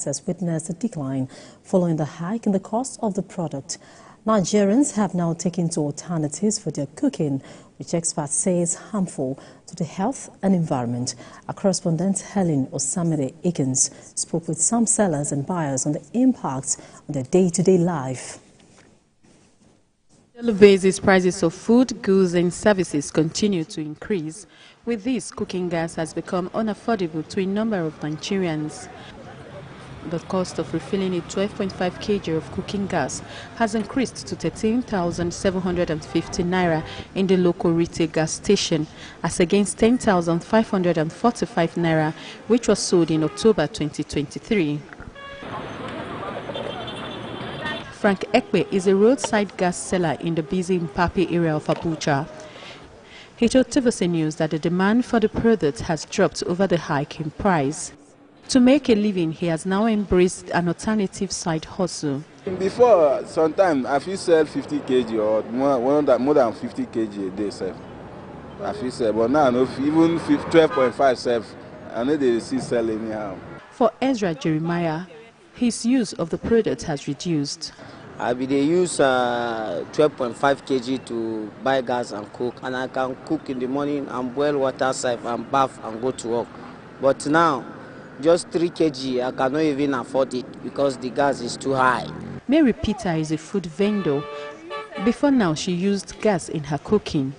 has witnessed a decline following the hike in the cost of the product. Nigerians have now taken to alternatives for their cooking, which experts say is harmful to the health and environment. Our correspondent Helen Osamide-Akins spoke with some sellers and buyers on the impacts on their day-to-day life. On a daily basis, prices of food, goods and services continue to increase. With this, cooking gas has become unaffordable to a number of Nigerians. The cost of refilling a 12.5 kg of cooking gas has increased to 13,750 naira in the local retail gas station, as against 10,545 naira, which was sold in October 2023. Frank Ekpe is a roadside gas seller in the busy Mpapi area of Abuja. He told TVC News that the demand for the product has dropped over the hike in price. To make a living, he has now embraced an alternative side hustle. Before, sometimes I feel sell 50 kg or more than 50 kg a day. Sir. I feel sell, but now even 12.5 self, I know they see sell anyhow. For Ezra Jeremiah, his use of the product has reduced. They use 12.5 kg to buy gas and cook, and I can cook in the morning and boil water, self and bath and go to work. But now, just 3 kg, I cannot even afford it because the gas is too high. Mary Peter is a food vendor. Before now, she used gas in her cooking.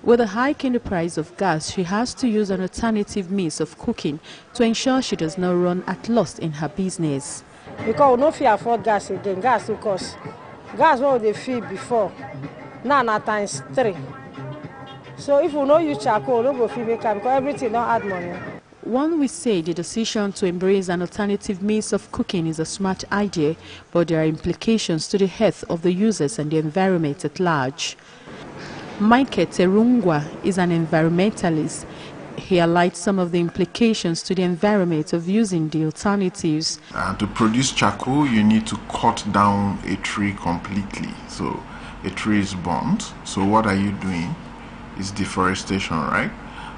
With a hike in the price of gas, she has to use an alternative means of cooking to ensure she does not run at loss in her business. Because we no fit afford gas again, gas will cost. Gas what they feel before, now times 3. So if we no use charcoal, we no go fit make it because everything don't add money. One will say the decision to embrace an alternative means of cooking is a smart idea, but there are implications to the health of the users and the environment at large. Michael Terungwa is an environmentalist. He highlights some of the implications to the environment of using the alternatives. To produce charcoal, you need to cut down a tree completely. So a tree is burnt. So what are you doing? It's deforestation, right?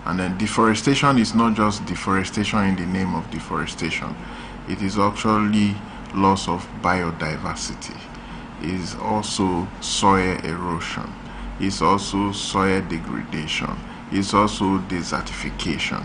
And then deforestation is not just deforestation in the name of deforestation. It is actually loss of biodiversity. It is also soil erosion. It's also soil degradation. It's also desertification.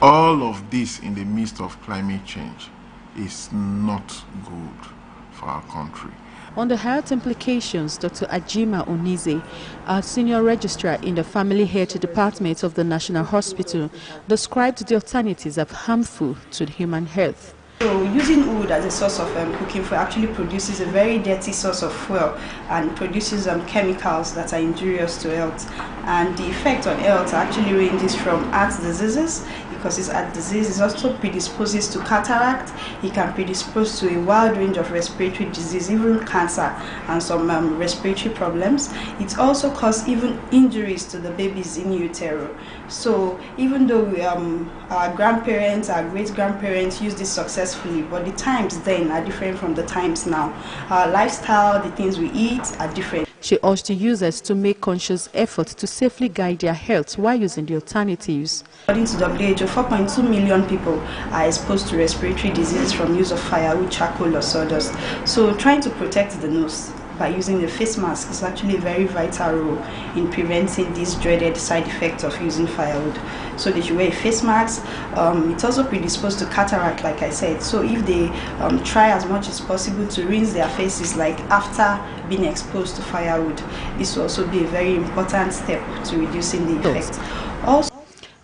All of this in the midst of climate change is not good for our country. On the health implications, Dr. Ajima Onize, a senior registrar in the Family Health Department of the National Hospital, described the alternatives as harmful to human health. So using wood as a source of cooking fuel actually produces a very dirty source of fuel and produces chemicals that are injurious to health. And the effect on health actually ranges from heart diseases, because his heart disease is also predisposes to cataract. It can predispose to a wide range of respiratory disease, even cancer and some respiratory problems. It also causes even injuries to the babies in utero. So even though our grandparents, our great-grandparents used this successfully, but the times then are different from the times now. Our lifestyle, the things we eat are different. She urged the users to make conscious efforts to safely guide their health while using the alternatives. According to WHO, 4.2 million people are exposed to respiratory diseases from use of firewood, charcoal or sawdust. So trying to protect the nose by using the face mask is actually a very vital role in preventing this dreaded side effect of using firewood. So they should wear a face mask. It's also predisposed to cataract, like I said. So if they try as much as possible to rinse their faces like after being exposed to firewood, this will also be a very important step to reducing the effect. Also,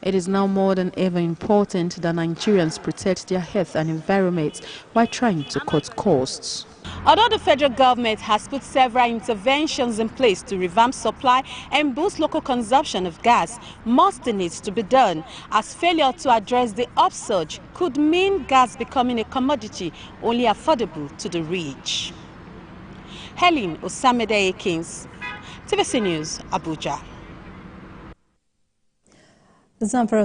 it is now more than ever important that Nigerians protect their health and environment while trying to cut costs. Although the federal government has put several interventions in place to revamp supply and boost local consumption of gas, more still needs to be done, as failure to address the upsurge could mean gas becoming a commodity only affordable to the rich. Helen Osamide-Akins, TVC News, Abuja. The Zamfara